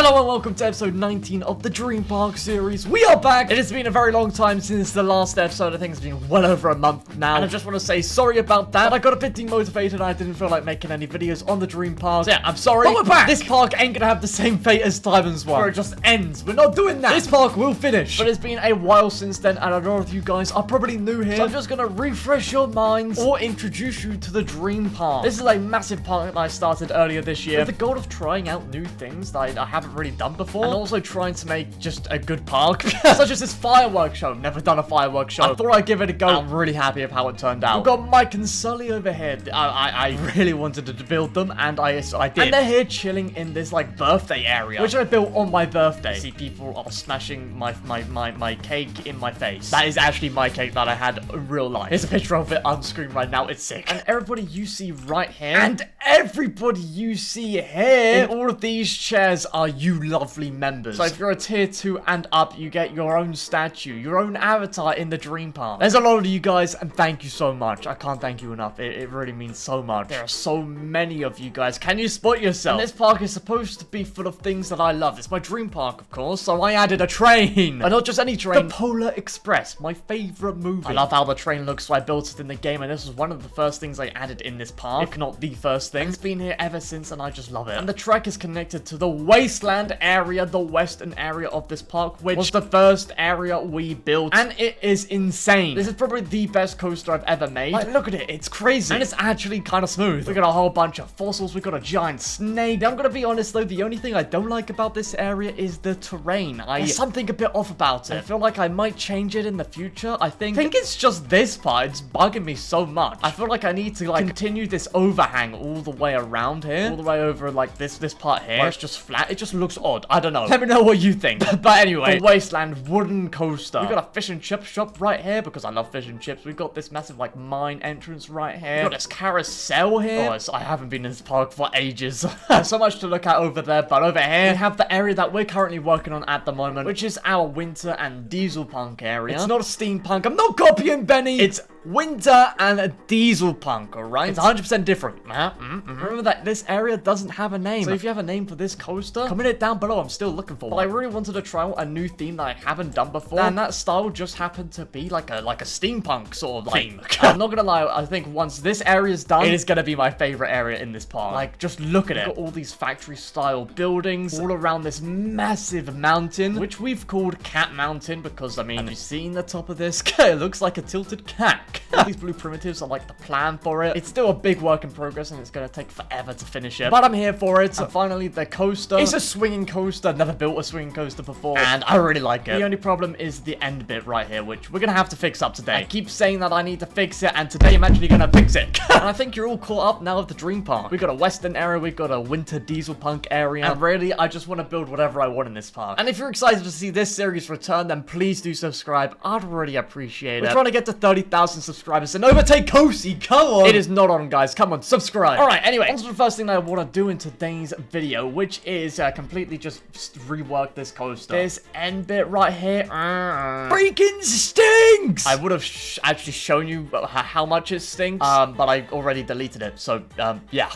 Hello and welcome to episode 19 of the Dream Park series. We are back. It has been a very long time since the last episode. I think it's been well over a month now. And I just want to say sorry about that. I got a bit demotivated. I didn't feel like making any videos on the Dream Park. So yeah, I'm sorry. But we're back. This park ain't gonna have the same fate as Diamond's one, where it just ends. We're not doing that. This park will finish. But it's been a while since then, and I know if you guys are probably new here. So I'm just gonna refresh your minds or introduce you to the Dream Park. This is a massive park that I started earlier this year with the goal of trying out new things that I haven't really done before, and also trying to make just a good park, such as this fireworks show. Never done a fireworks show. I thought I'd give it a go. I'm really happy of how it turned out. We've got Mike and Sully over here. I really wanted to build them, and I did. And they're here chilling in this birthday area, which I built on my birthday. See, people are smashing my cake in my face. That is actually my cake that I had in real life. Here's a picture of it on screen right now. It's sick. And everybody you see right here, and everybody you see here, in all of these chairs are you lovely members. So if you're a tier 2 and up, you get your own statue, your own avatar in the Dream Park. There's a lot of you guys, and thank you so much. I can't thank you enough. It really means so much. There are so many of you guys. Can you spot yourself? And this park is supposed to be full of things that I love. It's my Dream Park, of course, so I added a train. And not just any train, the Polar Express, my favorite movie. I love how the train looks, so I built it in the game, and this was one of the first things I added in this park, if not the first thing. It's been here ever since, and I just love it. And the track is connected to the wasteland area, the western area of this park, which was the first area we built, and it is insane. This is probably the best coaster I've ever made. Look at it, it's crazy, and it's actually kind of smooth. We got a whole bunch of fossils, we got a giant snake. I'm gonna be honest though, the only thing I don't like about this area is the terrain. There's something a bit off about it. I feel like I might change it in the future. I think it's just this part. It's bugging me so much. I feel like I need to continue this overhang all the way around here, all the way over this part here, where it's just flat. It just looks odd. I don't know. Let me know what you think. But anyway, the Wasteland wooden coaster. We got a fish and chip shop right here because I love fish and chips. We've got this massive mine entrance right here. We got this carousel here. Oh, I haven't been in this park for ages. There's so much to look at over there, but over here we have the area that we're currently working on at the moment, which is our winter and diesel punk area. It's not a steampunk. I'm not copying Benny. It's winter and a diesel punk, alright? It's 100% different. Remember that this area doesn't have a name. So if you have a name for this coaster, comment it down below. I'm still looking for one. But I really wanted to try out a new theme that I haven't done before, and that style just happened to be like a steampunk sort of theme. I'm not gonna lie, I think once this area is done, it is gonna be my favorite area in this park. Just look at it. We've got all these factory style buildings all around this massive mountain, which we've called Cat Mountain because, have you seen the top of this? It looks like a tilted cat. All these blue primitives are the plan for it. It's still a big work in progress, and it's gonna take forever to finish it, but I'm here for it. And finally, the coaster. It's a swinging coaster. Never built a swinging coaster before, and I really like it. The only problem is the end bit right here, which we're gonna have to fix up today. I keep saying that I need to fix it, and today I'm actually gonna fix it. And I think you're all caught up now with the Dream Park. We've got a western area, we've got a winter diesel punk area, and really, I just want to build whatever I want in this park. And if you're excited to see this series return, then please do subscribe. I'd really appreciate it. We're trying to get to 30,000 subscribers and overtake Kizy. Come on. It is not on, guys. Come on, subscribe. All right, anyway, on to the first thing that I want to do in today's video, which is completely just rework this coaster. This end bit right here freaking stinks. I would have actually shown you how much it stinks, but I already deleted it, so yeah.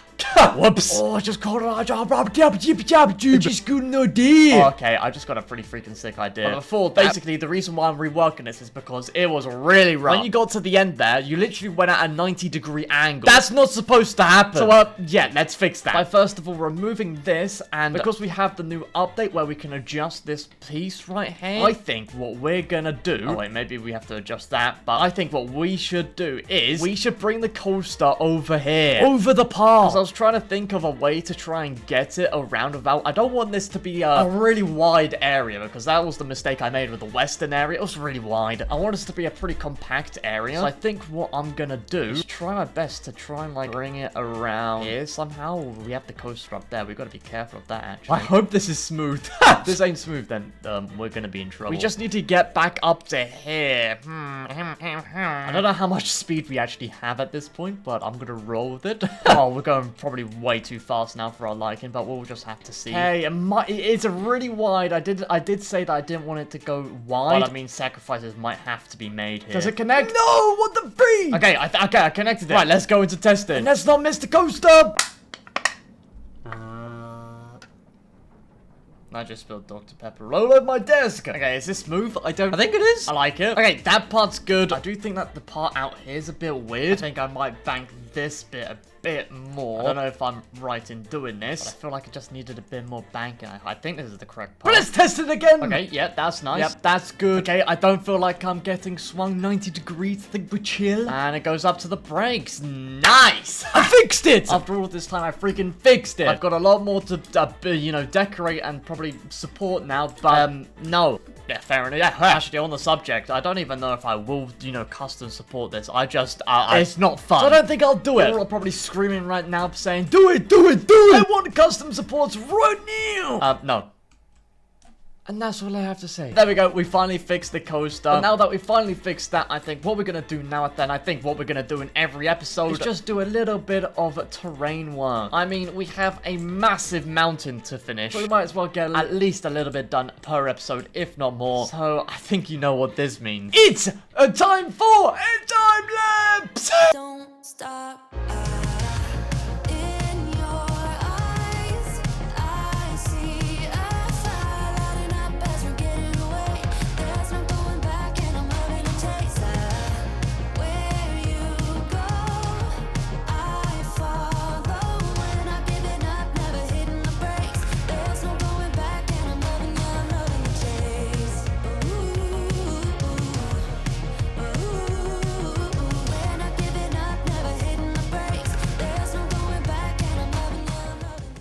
Whoops. Oh, I just called it. Just good idea. Okay, I just got a pretty freaking sick idea. But before, basically, the reason why I'm reworking this is because it was really rough. When you got to the end there, you literally went at a 90-degree angle. That's not supposed to happen. So, yeah, let's fix that. By first of all removing this, and because we have the new update where we can adjust this piece right here, I think what we're gonna do... Oh, wait, maybe we have to adjust that, but I think what we should do is we should bring the coaster over here. Over the park. Because I was trying to think of a way to try and get it around without... I don't want this to be a really wide area, because that was the mistake I made with the western area. It was really wide. I want this to be a pretty compact area. So I think what I'm gonna do is try my best to try and bring it around here somehow. We have the coaster up there. We've got to be careful of that, actually. I hope this is smooth. If this ain't smooth, then we're gonna be in trouble. We just need to get back up to here. I don't know how much speed we actually have at this point, but I'm gonna roll with it. Oh, we're going probably way too fast now for our liking, but we'll just have to see. Hey, it's a really wide. I did say that I didn't want it to go wide. But I mean, sacrifices might have to be made here. Does it connect? No, what the freak? Okay, I connected it. Right, let's go into testing. And let's not miss the coaster. I just spilled Dr. Pepper all over my desk. Okay, is this smooth? I think it is. I like it. Okay, that part's good. I do think that the part out here is a bit weird. I think I might bank this bit a bit more. I don't know if I'm right in doing this, but I feel like it just needed a bit more banking. I think this is the correct part. But let's test it again. Okay, yeah, that's nice. Yep, that's good. Okay, I don't feel like I'm getting swung 90 degrees. I think we're chill. And it goes up to the brakes. Nice. I fixed it. After all this time, I freaking fixed it. I've got a lot more to, you know, decorate and probably support now, but, no. Yeah, fair enough. Yeah, actually, on the subject, I don't even know if I will, you know, custom support this. It's not fun. So I don't think I'll do it. People are probably screaming right now saying, do it, do it, do it. I want custom supports right now. No. And that's all I have to say. There we go. We finally fixed the coaster. But now that we finally fixed that, I think what we're going to do now, what we're going to do in every episode is just do a little bit of terrain work. I mean, we have a massive mountain to finish. So we might as well get at least a little bit done per episode, if not more. So I think you know what this means. It's a time for a time lapse. Don't stop.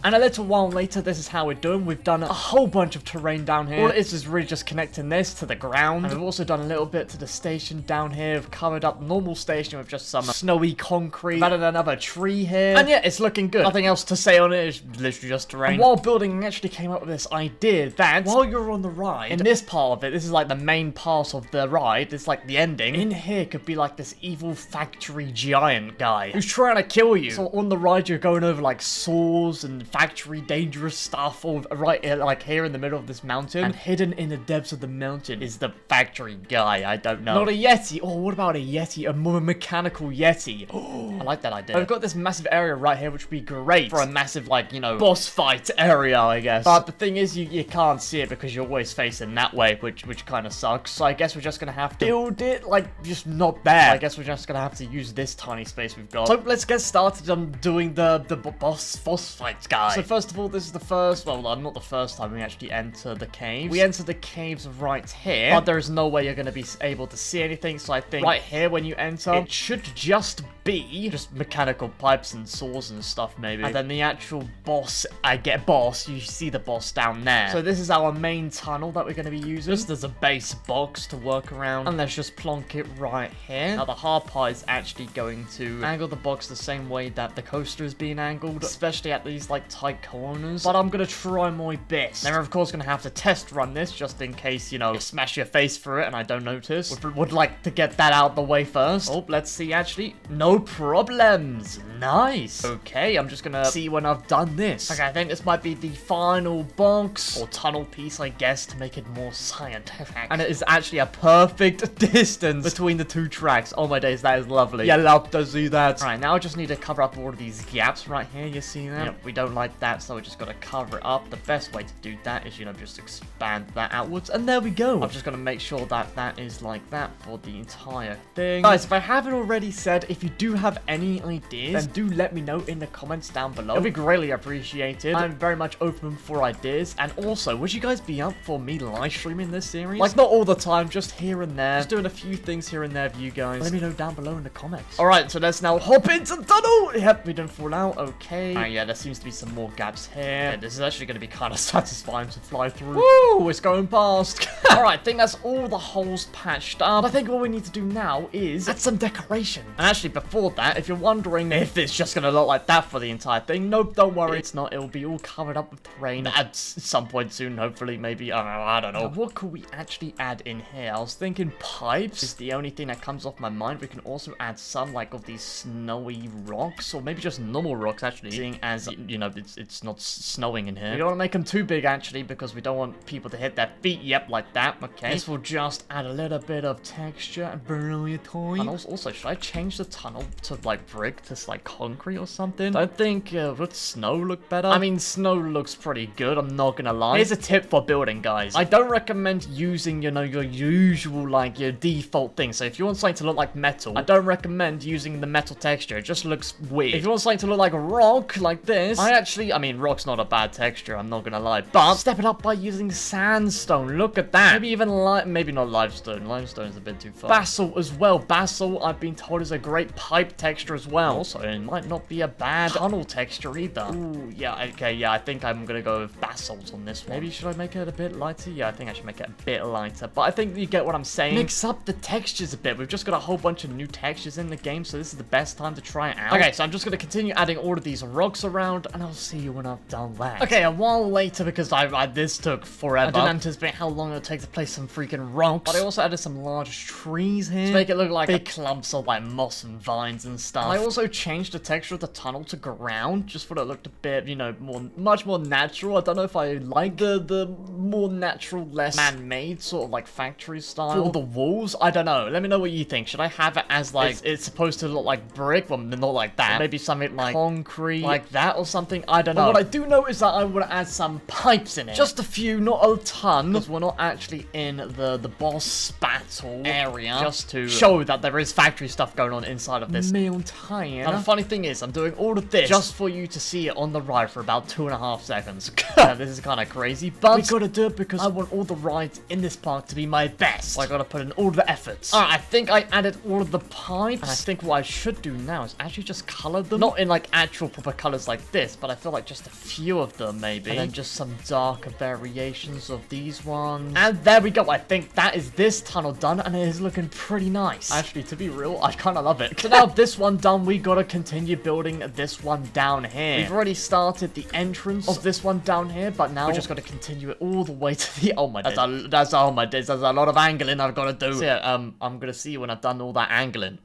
And a little while later, this is how we're doing. We've done a whole bunch of terrain down here. All it is really just connecting this to the ground. And we've also done a little bit to the station down here. We've covered up the normal station with just some snowy concrete. We've added another tree here. And yeah, it's looking good. Nothing else to say on it. It's literally just terrain. And while building, I actually came up with this idea that while you're on the ride, in this part of it, this is like the main part of the ride. It's like the ending. In here could be like this evil factory giant guy who's trying to kill you. So on the ride, you're going over like saws and factory dangerous stuff all right here, like here in the middle of this mountain, and hidden in the depths of the mountain is the factory guy. I don't know. Not a yeti. Oh, what about a yeti? A more mechanical yeti. Oh, I like that idea. I've got this massive area right here, which would be great for a massive, like, you know, boss fight area, I guess. But the thing is, you can't see it because you're always facing that way, which kind of sucks. So I guess we're just gonna have to build it like just not there. I guess we're just gonna have to use this tiny space we've got. So let's get started on doing the boss fight guy. So first of all, this is the first, well, not the first time we actually enter the caves. We enter the caves right here, but there's no way you're going to be able to see anything. So I think right here when you enter, it should just be mechanical pipes and saws and stuff maybe. And then the actual boss, you see the boss down there. So this is our main tunnel that we're going to be using. Just as a base box to work around. And let's just plonk it right here. Now the hard part is actually going to angle the box the same way that the coaster is being angled, especially at these like tight corners. But I'm going to try my best. Then we're of course going to have to test run this just in case, you know, you smash your face through it and I don't notice. Would like to get that out the way first. Oh, let's see actually. No problems. Nice. Okay, I'm just gonna see when I've done this. Okay, I think this might be the final box or tunnel piece, I guess, to make it more scientific. And it is actually a perfect distance between the two tracks. Oh my days, that is lovely. Yeah, love to see that. All right, now I just need to cover up all of these gaps right here. You see that? Yep, we don't like that, so we just gotta cover it up. The best way to do that is, you know, just expand that outwards, and there we go. I'm just gonna make sure that that is like that for the entire thing. Guys, if I haven't already said, if you do have any ideas, then do let me know in the comments down below. It'll be greatly appreciated. I'm very much open for ideas. And also, would you guys be up for me live streaming this series? Like, not all the time, just here and there. Just doing a few things here and there for you guys. Let me know down below in the comments. Alright, so let's now hop into the tunnel. Yep, we didn't fall out. Okay. Yeah, there seems to be some more gaps here. Yeah, this is actually going to be kind of satisfying to fly through. Woo, it's going past. Alright, I think that's all the holes patched up. I think what we need to do now is add some decoration. And actually, before that, if you're wondering if it's just going to look like that for the entire thing, nope, don't worry. It's not. It'll be all covered up with terrain at some point soon, hopefully, maybe. I don't know. Now, what could we actually add in here? I was thinking pipes is the only thing that comes off my mind. We can also add some, like, of these snowy rocks, or maybe just normal rocks, actually, seeing as, you know, it's not snowing in here. We don't want to make them too big, actually, because we don't want people to hit their feet, yep, like that. Okay, this will just add a little bit of texture and brilliant toy. And also, should I change the tunnel tunnel to like brick to like concrete or something. I think would snow look better? I mean, snow looks pretty good, I'm not gonna lie. Here's a tip for building, guys. I don't recommend using, you know, your usual, like, your default thing. So if you want something to look like metal, I don't recommend using the metal texture. It just looks weird. If you want something to look like a rock, like this, I mean, rock's not a bad texture, I'm not gonna lie, but step it up by using sandstone. Look at that. Maybe even maybe not limestone. Limestone's a bit too far. Basalt as well. Basalt, I've been told, is a great pipe texture as well. Also, it might not be a bad tunnel texture either. Ooh, yeah, okay, yeah, I think I'm gonna go with basalt on this one. Maybe should I make it a bit lighter? Yeah, I think I should make it a bit lighter, but I think you get what I'm saying. Mix up the textures a bit. We've just got a whole bunch of new textures in the game, so this is the best time to try it out. Okay, so I'm just gonna continue adding all of these rocks around, and I'll see you when I've done that. Okay, a while later, because this took forever. I didn't anticipate how long it would take to place some freaking rocks, but I also added some large trees here to make it look like big clumps of like moss and vines and stuff. I also changed the texture of the tunnel to ground, just for it looked a bit, you know, much more natural. I don't know if I like the more natural, less man-made sort of like factory style for the walls. I don't know. Let me know what you think. Should I have it as like it's supposed to look like brick? Well, not like that. Or maybe something like concrete, like that or something. I don't know. But what I do know is that I would add some pipes in it. Just a few, not a ton, because we're not actually in the boss battle area. Just to show that there is factory stuff going on inside of this mountain. Now the funny thing is, I'm doing all of this just for you to see it on the ride for about 2.5 seconds. This is kind of crazy, but we gotta do it because I want all the rides in this park to be my best. So I gotta put in all the efforts. Alright, I think I added all of the pipes. And I think what I should do now is actually just color them. Not in like actual proper colors like this, but I feel like just a few of them maybe. And then just some darker variations of these ones. And there we go. I think that is this tunnel done, and it is looking pretty nice. Actually, to be real, I kind of love it. So now this one done, we gotta continue building this one down here. We've already started the entrance of this one down here, but now we just gotta continue it all the way to the, oh my days, that's oh my days, there's a lot of angling I've gotta do. So yeah, I'm gonna see you when I've done all that angling.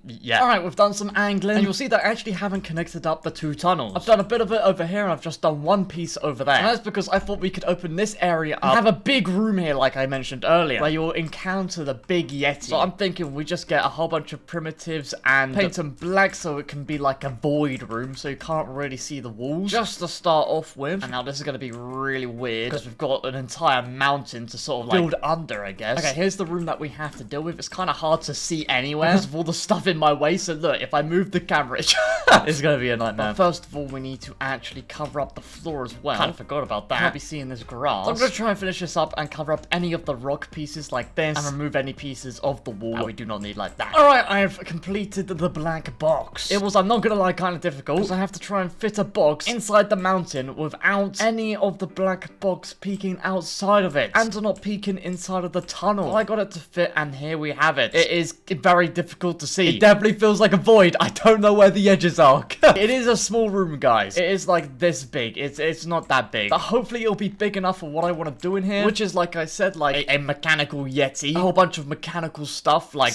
Yeah. Alright, we've done some angling, and you'll see that I actually haven't connected up the two tunnels. I've done a bit of it over here, and I've just done one piece over there. And that's because I thought we could open this area up and have a big room here, like I mentioned earlier, where you'll encounter the big Yeti. So I'm thinking we just get a whole bunch of primitives and paint them black so it can be like a void room, so you can't really see the walls. Just to start off with. And now this is going to be really weird, because we've got an entire mountain to sort of like build under, I guess. Okay, here's the room that we have to deal with. It's kind of hard to see anywhere because of all the stuff in my way, so look, if I move the camera, it's gonna be a nightmare. But first of all, we need to actually cover up the floor as well. Kind of forgot about that. Can't be seeing this grass. So I'm gonna try and finish this up and cover up any of the rock pieces like this, and remove any pieces of the wall that we do not need like that. Alright, I have completed the black box. It was, I'm not gonna lie, kind of difficult, because I have to try and fit a box inside the mountain without any of the black box peeking outside of it, and not peeking inside of the tunnel. So I got it to fit, and here we have it. It is very difficult to see. It definitely feels like a void. I don't know where the edges are. It is a small room, guys. It is like this big. It's not that big, but hopefully it'll be big enough for what I want to do in here, which is, like I said, like a mechanical Yeti, a whole bunch of mechanical stuff, like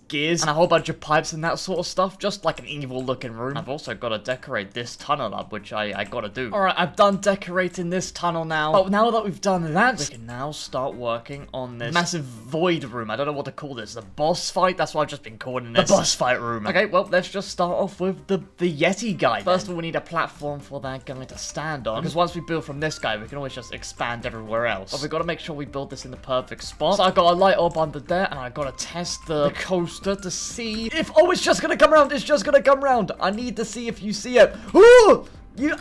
gears and a whole bunch of pipes and that sort of stuff, just like an evil looking room. I've also got to decorate this tunnel up, which I gotta do. Alright, I've done decorating this tunnel now. But now that we've done that, we can now start working on this massive void room. I don't know what to call this. The boss fight? That's what I've just been calling this. The boss fight room. Okay, well, let's just start off with the Yeti guy. First of all, we need a platform for that guy to stand on, because once we build from this guy, we can always just expand everywhere else. But we've got to make sure we build this in the perfect spot. So I got a light up under there, and I got to test the coaster to see if, oh, it's just gonna come around. It's just gonna come around. I need to see if you see it. Ooh!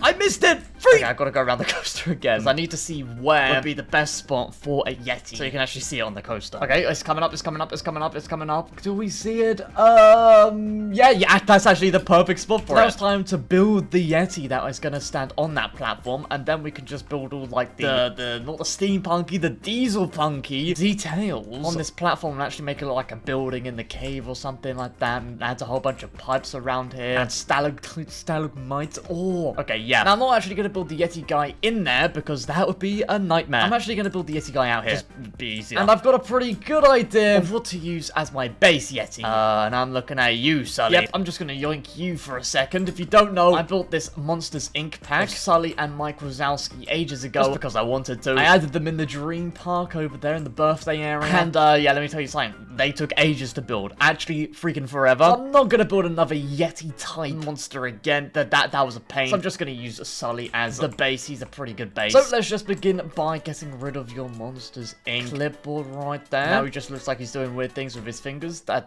I missed it! Okay, I gotta go around the coaster again. I need to see where would be the best spot for a Yeti, so you can actually see it on the coaster. Okay, it's coming up, it's coming up, it's coming up, it's coming up. Do we see it? Yeah, that's actually the perfect spot for it. Now it's time to build the Yeti that is gonna stand on that platform, and then we can just build all like not the steampunky, the diesel punky details on this platform, and actually make it look like a building in the cave or something like that, and add a whole bunch of pipes around here, and stalagmites. Oh, okay. Okay, yeah. Now, I'm not actually going to build the Yeti guy in there because that would be a nightmare. I'm actually going to build the Yeti guy out here. Just be easier. And I've got a pretty good idea of what to use as my base Yeti. And I'm looking at you, Sully. Yep, I'm just going to yoink you for a second. If you don't know, I built this Monsters Inc. pack of Sully and Mike Wazowski ages ago just because I wanted to. I added them in the Dream Park over there in the birthday area. And yeah, let me tell you something. They took ages to build. Actually, freaking forever. So I'm not going to build another Yeti type monster again. That was a pain. So I'm just going to use Sully as the base. He's a pretty good base. So let's just begin by getting rid of your Monsters Inc. clipboard right there. Now he just looks like he's doing weird things with his fingers. That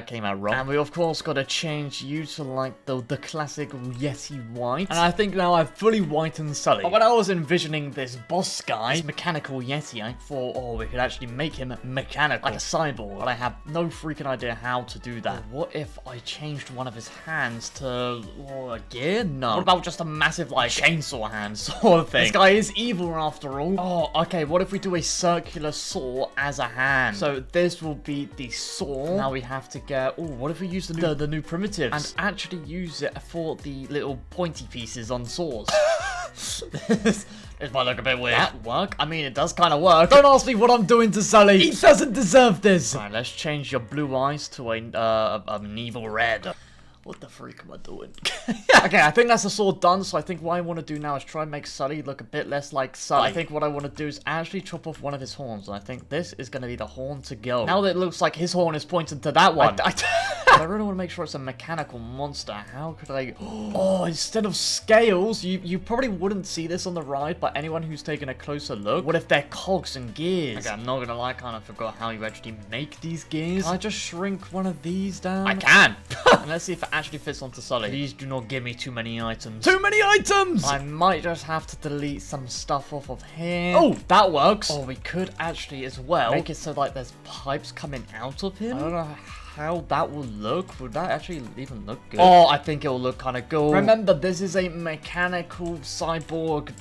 came out wrong. And we of course got to change you to like the classic Yeti white. And I think now I've fully whitened Sully. But when I was envisioning this boss guy, this mechanical Yeti, I thought, oh, we could actually make him mechanical, like a cyborg. But I have no freaking idea how to do that. What if I changed one of his hands to a gear? No. What about just a massive like chainsaw hand sort of thing? This guy is evil after all. Oh, okay. What if we do a circular saw as a hand? So this will be the saw. Now we have to get. Oh, what if we use the new primitives and actually use it for the little pointy pieces on saws? This might look a bit weird. That work? I mean, it does kind of work. Don't ask me what I'm doing to Sully. He doesn't deserve this. Alright, let's change your blue eyes to an evil red. What the freak am I doing? Okay, I think that's the sword done, so I think what I want to do now is try and make Sully look a bit less like Sully. I think what I want to do is actually chop off one of his horns, and I think this is going to be the horn to go. Now that it looks like his horn is pointing to that one. I really want to make sure it's a mechanical monster. How could I... Oh, instead of scales, you probably wouldn't see this on the ride, but anyone who's taken a closer look, what if they're cogs and gears? Okay, I'm not going to lie, I kind of forgot how you actually make these gears. Can I just shrink one of these down? I can! And let's see if it actually fits onto Sully. Please do not give me too many items. Too many items! I might just have to delete some stuff off of here. Oh, that works. Or we could actually as well make it so like there's pipes coming out of him. I don't know how that will look. Would that actually even look good? Oh, I think it will look kind of cool. Remember, this is a mechanical cyborg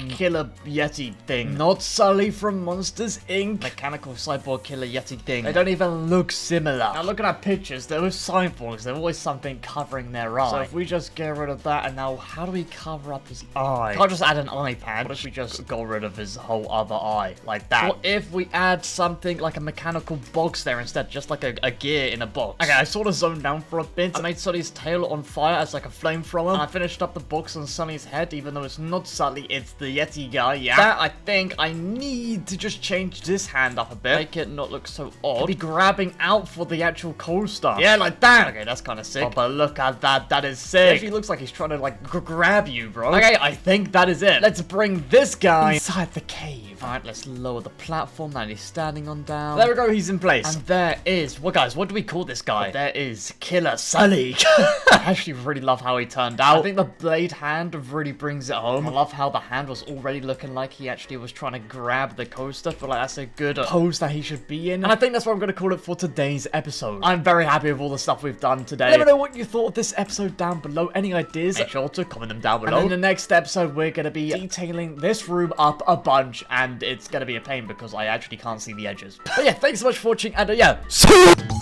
killer Yeti thing. Not Sully from Monsters Inc. Mechanical cyborg killer Yeti thing. They don't even look similar. Now look at our pictures. They're with cyborgs. There's always something covering their eye. So if we just get rid of that, and now how do we cover up his eye? Can't just add an eye pad. What if we just got rid of his whole other eye like that? What if we add something like a mechanical box there instead, just like a gear in a box? Okay, I sort of zoned down for a bit. I made Sully's tail on fire as like a flamethrower. And I finished up the box on Sully's head, even though it's not Sully, it's the Yeti guy, yeah. That, I think I need to just change this hand up a bit. Make it not look so odd. Be grabbing out for the actual cool stuff. Yeah, like that. Okay, that's kind of sick. Oh, but look at that. That is sick. It actually looks like he's trying to like grab you, bro. Okay, I think that is it. Let's bring this guy inside the cave. Alright, let's lower the platform that he's standing on down. There we go, he's in place. And there is, well guys, what do we call this guy? There is Killer Sully. I actually really love how he turned out. I think the blade hand really brings it home. I love how the hand was already looking like he actually was trying to grab the coaster. But like, that's a good pose that he should be in. And I think that's what I'm going to call it for today's episode. I'm very happy with all the stuff we've done today. Let me know what you thought of this episode down below. Any ideas? Make sure to comment them down below. And in the next episode, we're going to be detailing this room up a bunch. And it's going to be a pain because I actually can't see the edges. But yeah, thanks so much for watching. And yeah, see you.